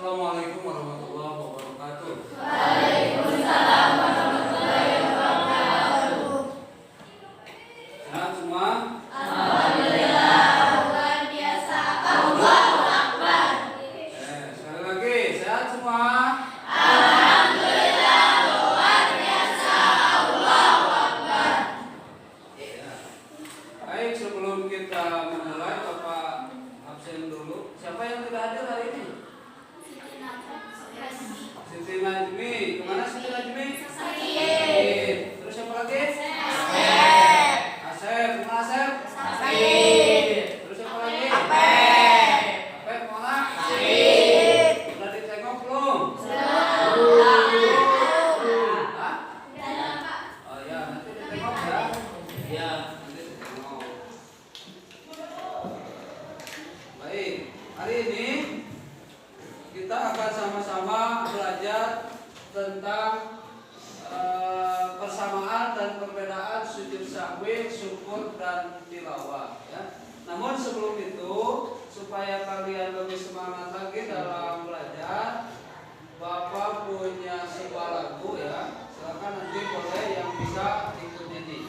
Assalamualaikum warahmatullahi wabarakatuh. Waalaikumsalam warahmatullahi wabarakatuh. Sehat semua? Alhamdulillah, luar biasa. Allahu Akbar. Sekali lagi, sehat semua? Alhamdulillah, luar biasa. Allahu Akbar. Ya. Baik, sebelum kita memulai, Bapak absen dulu. Siapa yang tidak hadir hari ini? Siti Najmi. Kemana Siti Najmi? Sakit. Terus siapa lagi? Asep. Kemana Asep? Sakit. Terus siapa lagi? Apep. Apep kemana? Sakit. Sudah ditengok belum? Hah? Oh ya, nanti ditengok ya. Iya, nanti ditengok. Baik, hari ini kita akan sama-sama belajar tentang persamaan dan perbedaan sujud sahwi, syukur dan tilawah. Ya. Namun sebelum itu, supaya kalian lebih semangat lagi dalam belajar, Bapak punya sebuah lagu ya. Silakan nanti boleh yang bisa ikut nyanyi.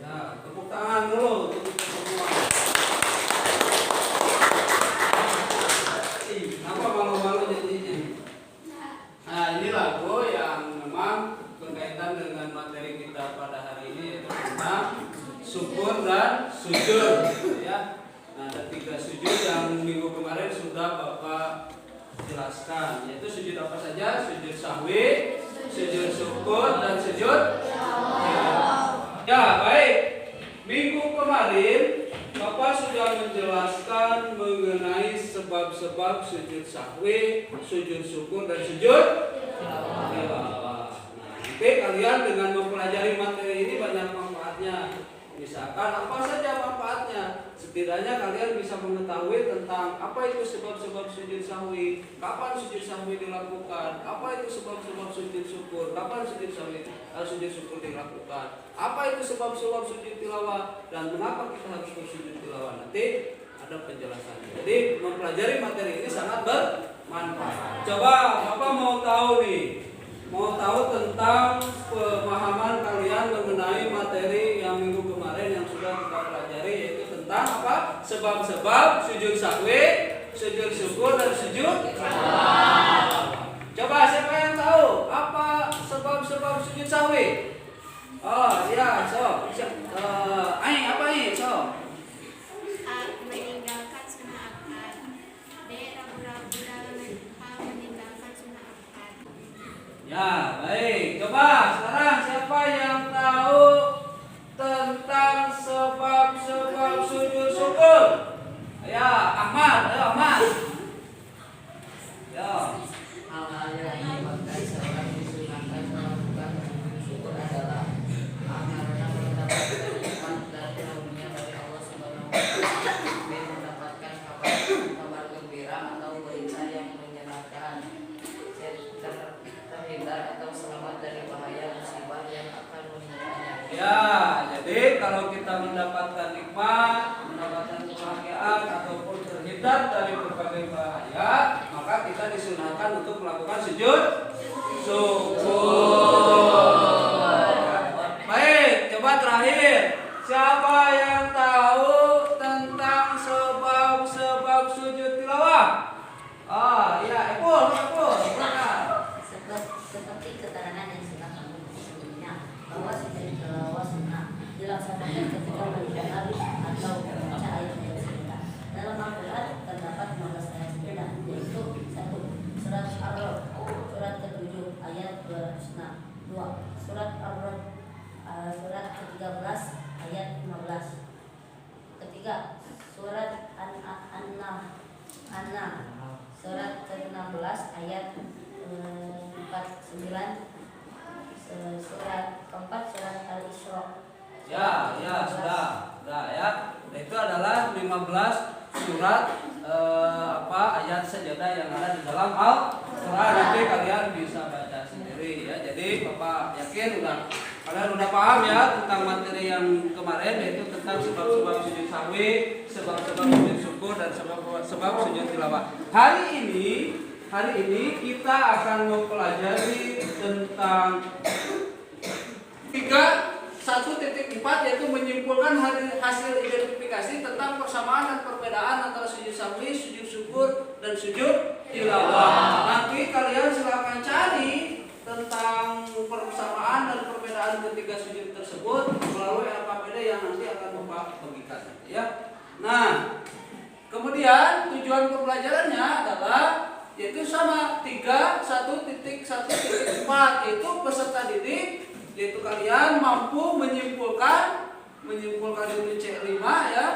Ya, tepuk tangan dulu untuk kita semua. Kenapa malu-malu jadinya? Nah, ini lagu yang memang berkaitan dengan materi kita pada hari ini, yaitu tentang syukur dan sujud, ya. Nah, ada 3 sujud yang minggu kemarin sudah Bapak jelaskan, yaitu sujud apa saja? Sujud sahwi, sujud syukur, dan sujud ya, baik. Minggu kemarin Bapak sudah menjelaskan mengenai sebab-sebab sujud sahwi, sujud syukur, dan sujud tilawah. Nah, nanti kalian dengan mempelajari materi ini banyak manfaatnya. Misalkan apa saja manfaatnya, setidaknya kalian bisa mengetahui tentang apa itu sebab-sebab sujud sahwi, kapan sujud sahwi dilakukan, apa itu sebab-sebab sujud syukur, kapan sujud syukur dilakukan, apa itu sebab-sebab sujud tilawah, dan mengapa kita harus bersujud tilawah. Nanti ada penjelasannya. Jadi mempelajari materi ini sangat bermanfaat. Coba Bapak mau tahu nih, mau tahu tentang pemahaman kalian mengenai materi yang minggu kemarin yang sudah kita pelajari, yaitu tentang apa? Sebab-sebab sujud sahwi, sujud syukur, dan sujud tilawah. Coba siapa yang tahu apa sebab-sebab sujud sahwi? Oh ya, so, Aing apa ini? So, A. Meninggalkan sunnah akad. B. Ragu-ragu dalam hal meninggalkan sunnah akad. ya baik. Coba sekarang siapa yang tahu tentang sebab-sebab sujud syukur? Ya, Ahmad, ayo Ahmad. Ya. Hal-hal yang menyebabkan seorang disunahkan melakukan sujud syukur adalah karena mendapatkan nikmat dan karunia dari Allah Subhanahu wa Ta'ala, B. mendapatkan kabar gembira atau berita yang menyenangkan, C. terhindar atau selamat dari bahaya musibah yang akan menimpanya. Ya, jadi kalau kita mendapatkan nikmat, mendapatkan kebahagiaan ataupun terhindar dari berbagai sebagai bahaya, maka kita disunahkan untuk melakukan sujud syukur. Baik, coba terakhir. Siapa yang tahu tentang sebab-sebab sujud tilawah? Iya, Epul, silakan. Seperti keterangan yang sudah kami sebelumnya bahwa sujud tilawah sunnah dilaksanakan ketika mendengar atau membaca ayat yang berbeda. Dalam Al-Quran terdapat 15 ayat berbeda, yaitu 1. Surat Ar-Ra'd surat ke-7 ayat 206. 2. Surat Ar-Ra'd surat ke-13 ayat 15. Ketiga, surat An-Nam surat ke-16 ayat 49. Surat keempat surat Al-Isra. Ya, sudah ya. Itu adalah 15 surat ayat sajadah yang ada di dalam Al-Qur'an. Nanti kalian bisa baca sendiri ya. Jadi Bapak yakin kalian udah paham ya tentang materi yang kemarin, yaitu tentang sebab-sebab sujud sahwi, sebab-sebab sujud syukur, dan sebab-sebab sujud tilawah. Hari ini kita akan mempelajari tentang 1.4, yaitu menyimpulkan hasil identifikasi tentang persamaan dan perbedaan antara sujud sahwi, sujud syukur, dan sujud tilawah. Nanti kalian silakan cari tentang persamaan dan perbedaan ketiga sujud tersebut melalui LKPD yang nanti akan Bapak bagikan ya. Nah, kemudian tujuan pembelajarannya adalah yaitu sama 1.4, yaitu peserta didik, yaitu kalian mampu menyimpulkan ilmu C5 ya,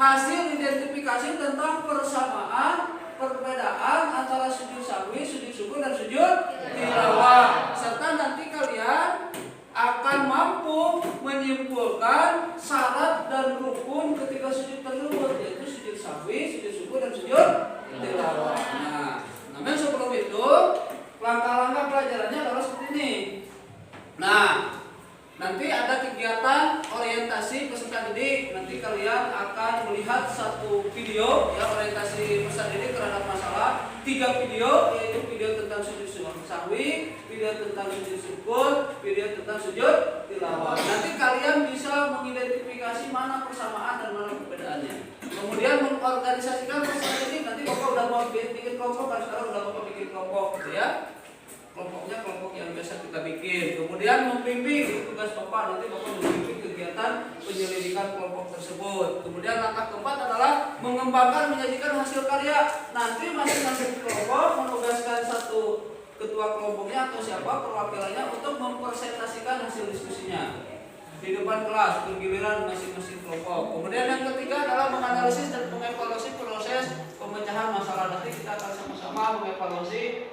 hasil identifikasi tentang persamaan perbedaan antara sujud sahwi, sujud syukur, dan sujud tilawah, serta nanti kalian akan mampu menyimpulkan syarat dan rukun ketika sujud tersebut, yaitu sujud sahwi, sujud syukur, dan sujud tilawah. Nah, namun sebelum itu langkah-langkah pelajarannya adalah seperti ini. Nah, nanti ada kegiatan orientasi peserta didik. Nanti kalian akan melihat satu video ya, orientasi peserta didik terhadap masalah 3 video, yaitu video tentang sujud sahwi, video tentang sujud syukur, video tentang sujud tilawah. Nanti kalian bisa mengidentifikasi mana persamaan dan mana perbedaannya. Kemudian mengorganisasikan peserta didik. Nanti Bapak udah mau bikin kelompok, kan sekarang udah Bapak bikin kelompok gitu ya. Kelompoknya kelompok yang biasa kita bikin. Kemudian membimbing, tugas Bapak nanti Bapak membimbing kegiatan penyelidikan kelompok tersebut. Kemudian langkah keempat adalah mengembangkan, menyajikan hasil karya. Nanti masing-masing kelompok menugaskan satu ketua kelompoknya atau siapa perwakilannya untuk mempresentasikan hasil diskusinya di depan kelas bergiliran masing-masing kelompok. Kemudian yang ketiga adalah menganalisis dan mengevaluasi proses pemecahan masalah. Nanti kita akan sama-sama mengevaluasi,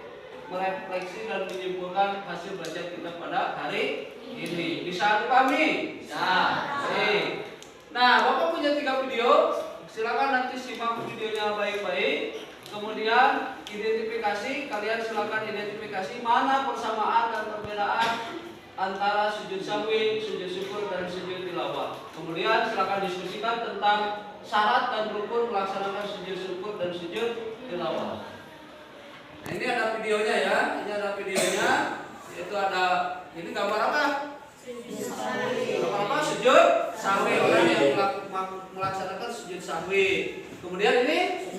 merefleksi, dan menyimpulkan hasil belajar kita pada hari ini. Bisa dipahami? Bisa. Nah, Bapak punya 3 video. Silakan nanti simak videonya baik-baik. Kemudian identifikasi, kalian silakan identifikasi mana persamaan dan perbedaan antara sujud sahwi, sujud syukur, dan sujud tilawah. Kemudian silakan diskusikan tentang syarat dan rukun melaksanakan sujud syukur dan sujud tilawah. Nah, ini ada videonya ya, yaitu ada, ini gambar apa? Gambar apa? Sujud sahwi, orang yang melaksanakan sujud sahwi. Kemudian ini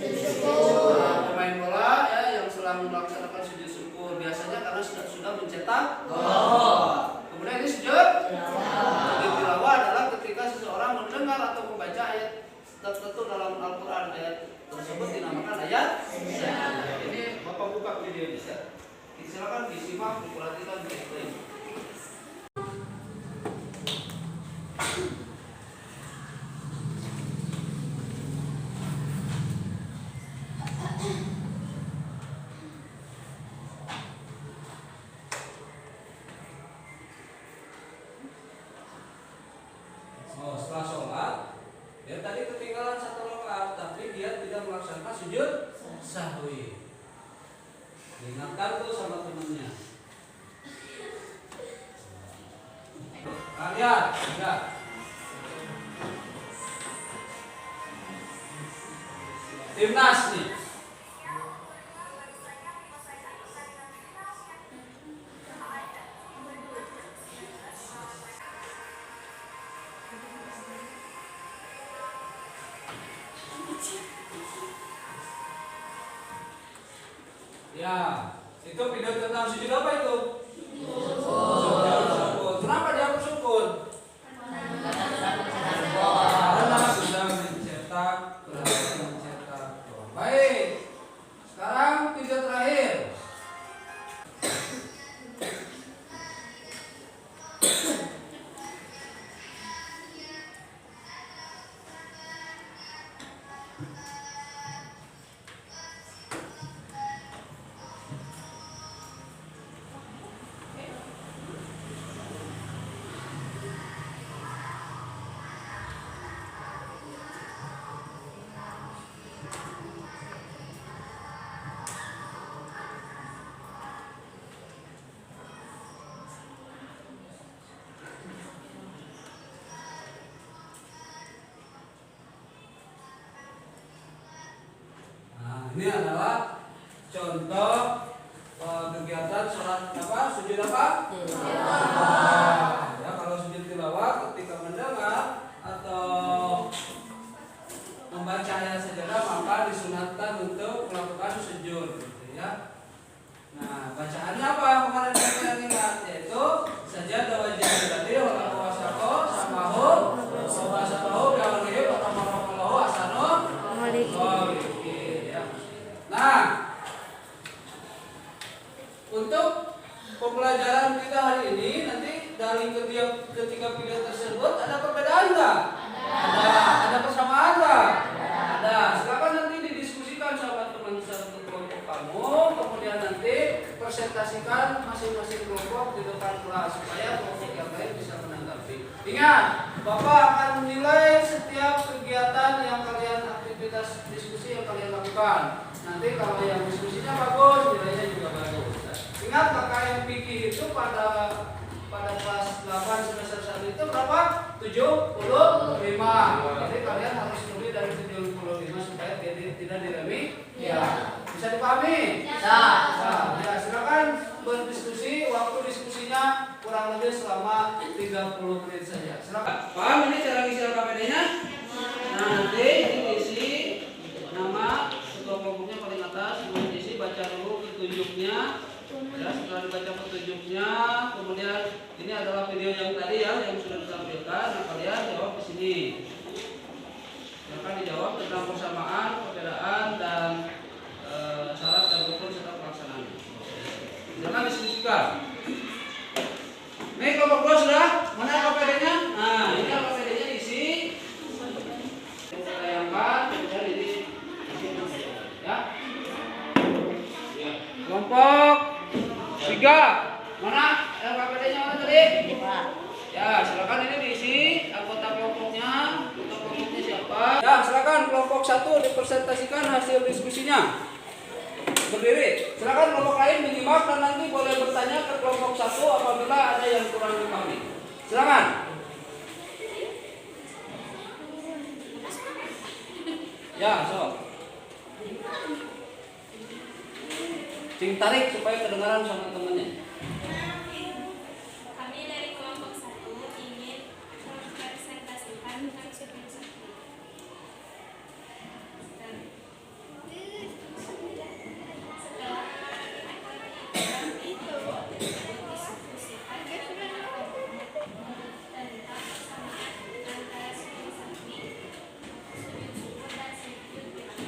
pemain bola ya yang sedang melaksanakan sujud syukur, biasanya karena sudah mencetak gol. Kemudian ini sujud tilawah adalah ketika seseorang mendengar atau membaca ayat tertentu dalam Al-Quran. Ayat tersebut dinamakan ayat. Ini Bapak buka videonya ya. Silakan disimak, diperhatikan baik-baik. Setelah sholat, dia tadi ketinggalan 1 rakaat, tapi dia tidak melaksanakan sujud sahwi. Diingatkan tuh sama temannya. Lihat, enggak. Timnas nih. Ya, itu video tentang sujud apa itu? Sujud syukur. Kenapa dia harus syukur? Karena sudah mencetak Tuhan. Baik. Sekarang video terakhir. Ini adalah contoh kegiatan sholat apa? Sujud apa? Ya, kalau sujud tilawah ketika mendengar atau membaca ayat sajadah maka disunatkan untuk melakukan sujud, gitu ya. Nah, bacaannya apa? Kemarin kita ingat yaitu sajadah wajib tadi wala wasaqo samahu wa sabahu bi'amrihi wa tamarakallahu asanun. Nah, untuk pembelajaran kita hari ini nanti dari ketiga video tersebut ada perbedaan nggak? Ada persamaan nggak? Ada. Silakan nanti didiskusikan sama teman satu kelompok kamu, kemudian nanti presentasikan masing-masing kelompok di depan kelas supaya kelompok yang lain bisa menanggapi. Ingat, Bapak akan menilai setiap kegiatan yang kalian aktivitas diskusi yang kalian lakukan. Nanti kalau yang diskusinya bagus, nilainya juga bagus. Ingat KKM fikih itu pada kelas 8 semester 1 itu berapa? 75. Jadi kalian harus tulis dari 75 supaya tidak diremi. Ya. Bisa dipahami? Bisa. Nah, ya, silakan berdiskusi. Waktu diskusinya kurang lebih selama 30 menit saja. Silakan. Paham ini cara ngisi LKPD-nya? Nah, nanti diisi nama kelompoknya paling atas, kemudian isi baca dulu petunjuknya. Ya, setelah dibaca petunjuknya, kemudian ini adalah video yang tadi ya yang sudah ditampilkan. Nah, kalian jawab di sini. Akan dijawab tentang persamaan, perbedaan dan syarat dan rukun serta pelaksanaan. Jangan diskusikan. Ini kelompok 2 sudah? Mana LKPD-nya? Nah, ini LKPD-nya diisi. Kita tayangkan, kemudian ini ya. Kelompok 3. Mana LKPD-nya mana tadi? Ya, silakan ini diisi anggota kelompoknya. Anggota kelompoknya siapa? Ya, silakan kelompok 1 dipresentasikan hasil diskusinya. Berdiri. Silakan kelompok lain menyimak dan nanti boleh bertanya ke kelompok 1 apabila ada yang kurang dipahami. Silakan. Ya, so. Cing tarik supaya kedengaran sama temennya. Kami dari kelompok 1 ingin mempresentasikan tentang sujud sahwi. Setelah itu didiskusikan tentang persamaan antara sujud sahwi, sujud syukur dan sujud tilawah.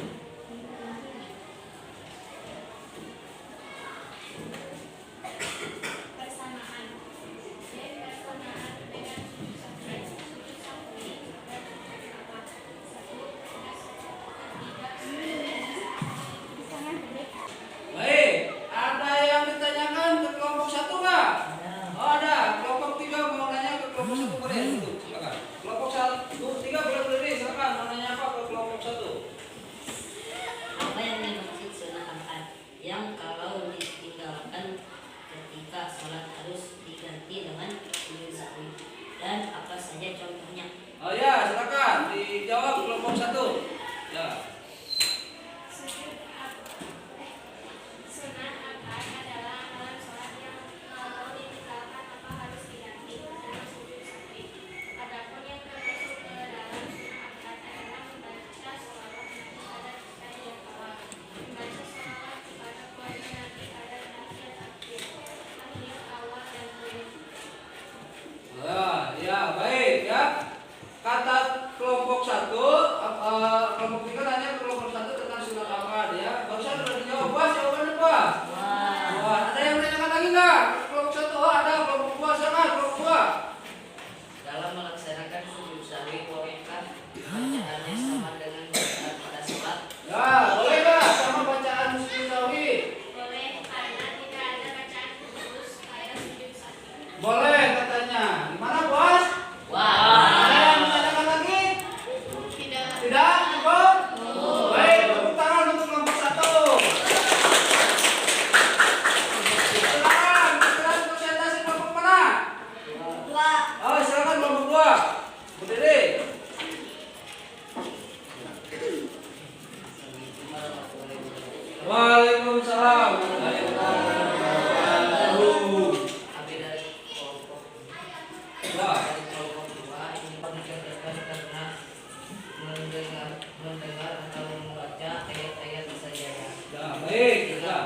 sudah.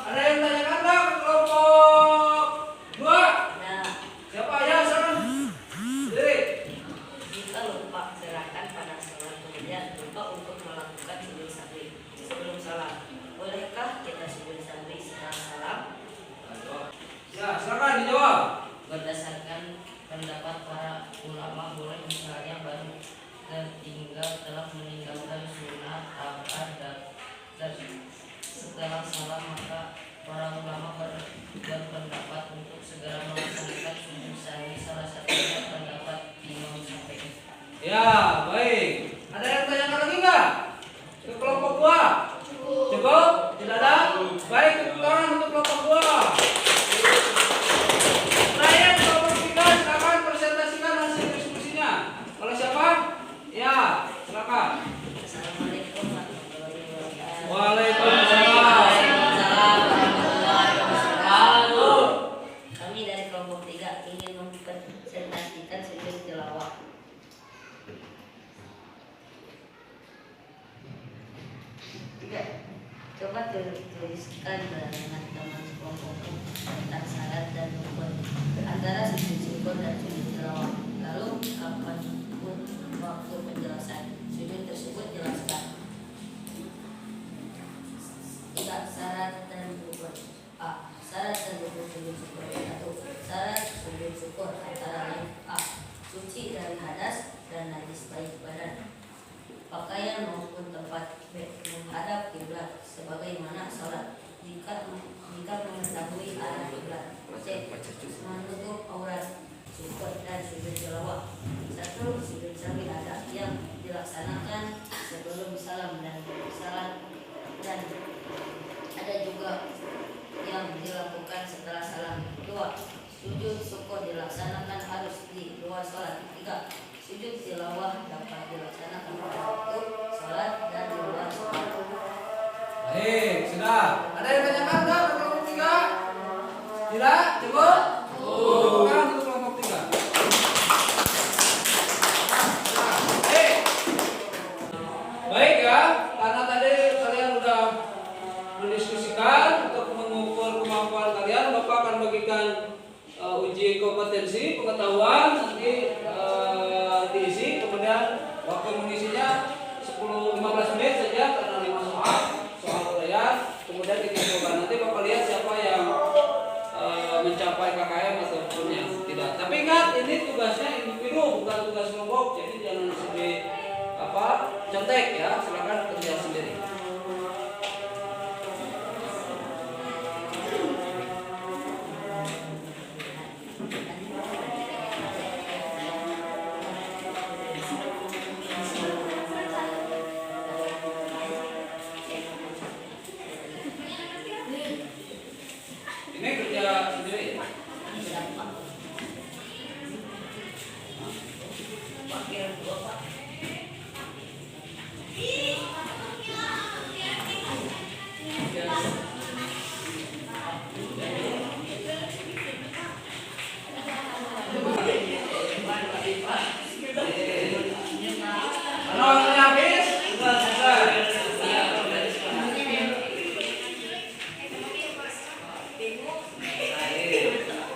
Ada yang tanyakan nggak ke kelompok 2? Nah, Siapa ya sekarang? Sendiri. jika lupa gerakan pada salat kemudian lupa untuk melakukan sujud sahwi sebelum salam, bolehkah kita sujud sahwi setelah salam? Ya, silakan dijawab. Berdasarkan pendapat para ulama, boleh misalnya baru telah meninggalkan sunnah rakaat dan setelah salam, maka para ulama berpendapat untuk segera melaksanakan sujud sahwi, salah satunya pendapat Imam Syafi'i. Ya, baik. Ada yang tanyakan lagi nggak? Ke kelompok 2? Cukup? Tidak ada? Baik, tepuk tangan untuk kelompok 2. Terakhir kelompok 3, silakan presentasikan hasil diskusinya. Oleh siapa? Ya, silakan. Assalamualaikum warahmatullahi wabarakatuh. Waalaikumsalam. Kami dari kelompok 3 ingin mempresentasikan sujud tilawah. Coba tuliskan dengan teman kelompokmu tentang syarat dan rukun antara sujud syukur dan sujud tilawah. Lalu kapan pun waktu penjelasan sujud tersebut jelaskan. 3. Syarat dan rukun. A. Syarat dan rukun sujud syukur. 1. Syarat sujud syukur antara lain: A. Suci dari hadas dan najis baik badan, pakaian maupun tempat. B. Menghadap kiblat sebagaimana salat jika mengetahui arah kiblat. C. Menutup aurat. Syukur dan sujud tilawah. 1. Sujud sahwi ada yang dilaksanakan sebelum salam dan salat, dan ada juga yang dilakukan setelah salam. 2. Sujud syukur dilaksanakan harus di luar salat. 3. Sujud tilawah dapat dilaksanakan pada waktu salat dan di luar salat. Baik, sudah. Ada yang tanyakan nggak ke kelompok 3? Tidak? Cukup? Tepuk tangan untuk kelompok 3. Baik ya, karena tadi kalian sudah mendiskusikan untuk mengukur kemampuan kalian, Bapak akan bagikan uji kompetensi pengetahuan nanti diisi, kemudian waktu mengisinya 10-15 menit saja karena 5 soal uraian, kemudian kita coba nanti Bapak lihat siapa yang mencapai KKM ataupun yang tidak. Tapi ingat, ini tugasnya individu bukan tugas kelompok, jadi jangan sedih contek ya, silakan kerja sendiri. Ini kerja sendiri ya. Karena waktunya habis, sudah selesai.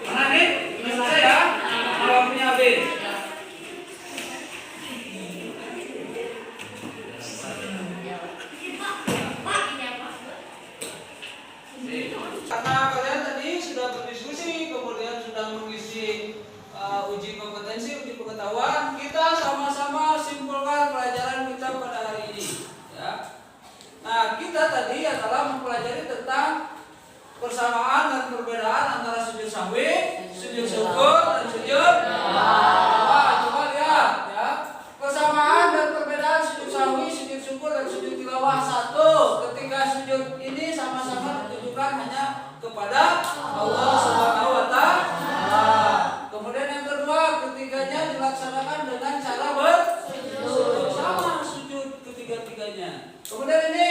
Mana nih? Sudah selesai ya? Karena waktunya habis. Karena kalian tadi sudah berdiskusi, kemudian sudah mengisi uji kompetensi, uji pengetahuan, kita sama-sama simpulkan pelajaran kita pada hari ini. Ya. Nah, kita tadi adalah mempelajari tentang persamaan dan perbedaan antara sujud sahwi, sujud syukur, dan sujud tilawah. Coba lihat ya. Persamaan dan perbedaan sujud sahwi, sujud syukur, dan sujud tilawah. 1. Ketika sujud ini sama-sama ditujukan hanya kepada Allah Subhanahu wa Ta'ala. Kemudian yang kedua, ketiganya dilaksanakan dengan cara bersujud, sama sujud ketiga-tiganya. Kemudian ini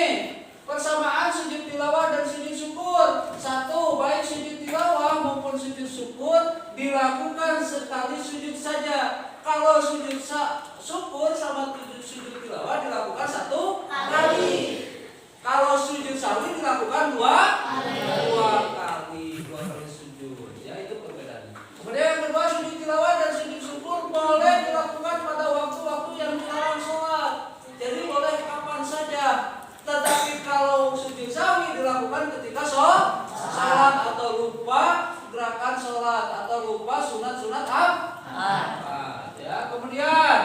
persamaan sujud tilawah dan sujud syukur. 1. Baik sujud tilawah maupun sujud syukur dilakukan sekali sujud saja. Kalau sujud syukur sama sujud tilawah dilakukan 1 kali. Kalau sujud kesyukuran ketika sholat atau lupa gerakan sholat atau lupa sunat-sunat ya. Kemudian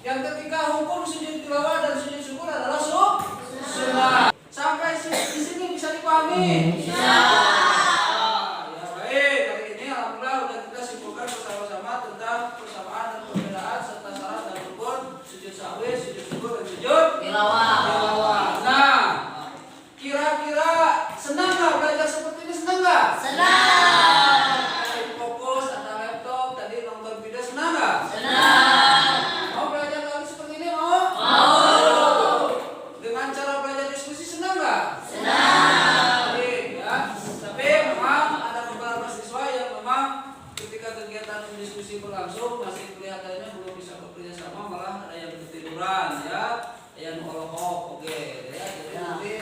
yang ketiga hukum sujud tilawah dan sujud syukur adalah sunnah. Sampai di sini bisa dipahami? Bisa. Ya baik, kali ini alhamdulillah sudah kita simpulkan bersama-sama tentang persamaan dan perbedaan serta syarat dan rukun sujud sahwi, sujud syukur dan sujud tilawah. Nah, kira-kira senang nggak belajar seperti ini? Senang nggak? Senang. Fokus, ada laptop, tadi nonton video, senang nggak? Senang. Mau belajar lagi seperti ini? Mau? Dengan cara belajar diskusi senang nggak? Senang. Ya. Tapi memang ada beberapa siswa yang memang ketika kegiatan diskusi berlangsung masih kelihatannya belum bisa bekerja sama, malah ada yang ketiduran ya, yang olok-olok. Oke, ya. Jadi nanti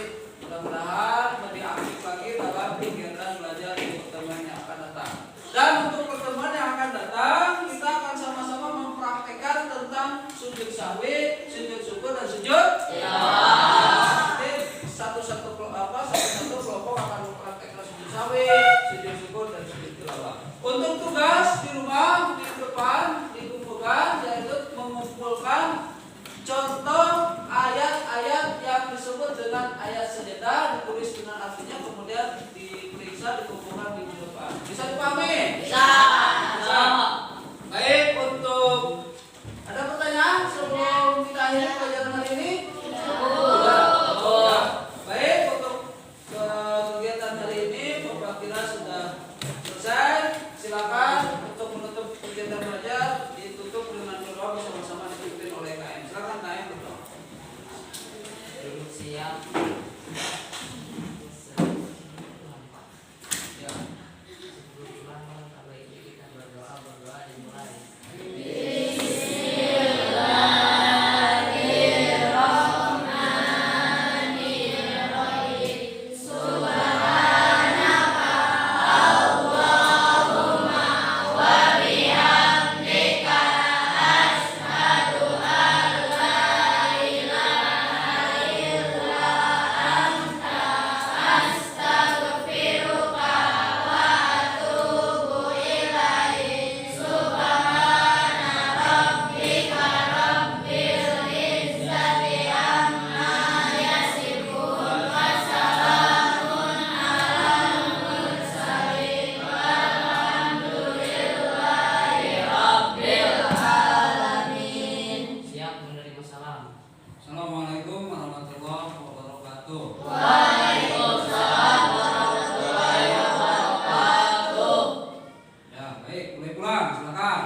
mudah-mudahan lebih aktif lagi dalam kegiatan belajar di pertemuan yang akan datang. Dan untuk pertemuan yang akan datang, kita akan sama-sama mempraktekkan tentang sujud sahwi, sujud syukur dan sujud tilawah. Nanti satu-satu kelompok akan mempraktekkan sujud sahwi, sujud syukur dan sujud tilawah. Untuk tugas di rumah di depan dikumpulkan, yaitu mengumpulkan contoh ayat-ayat yang disebut dengan ayat sajadah, ditulis dengan artinya, kemudian diperiksa, dikumpulkan di depan. Bisa dipahami? Bisa. Baik, untuk ada pertanyaan sebelum kita akhiri pelajaran hari ini? Sudah. Baik, untuk kegiatan hari ini Bapak sudah selesai. Silakan untuk menutup kegiatan belajar ditutup dengan doa bersama-sama dipimpin oleh KM. Silakan KM berdoa. Duduk siap. Ya. Sebelum kalau ini kita berdoa dimulai. Siap menerima salam. Assalamualaikum warahmatullahi wabarakatuh. Waalaikumsalam warahmatullahi wabarakatuh. Ya, baik, mulai pulang, silakan.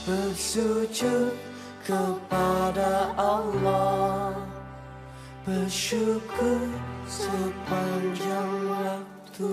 Bersujud kepada Allah, bersyukur sepanjang waktu.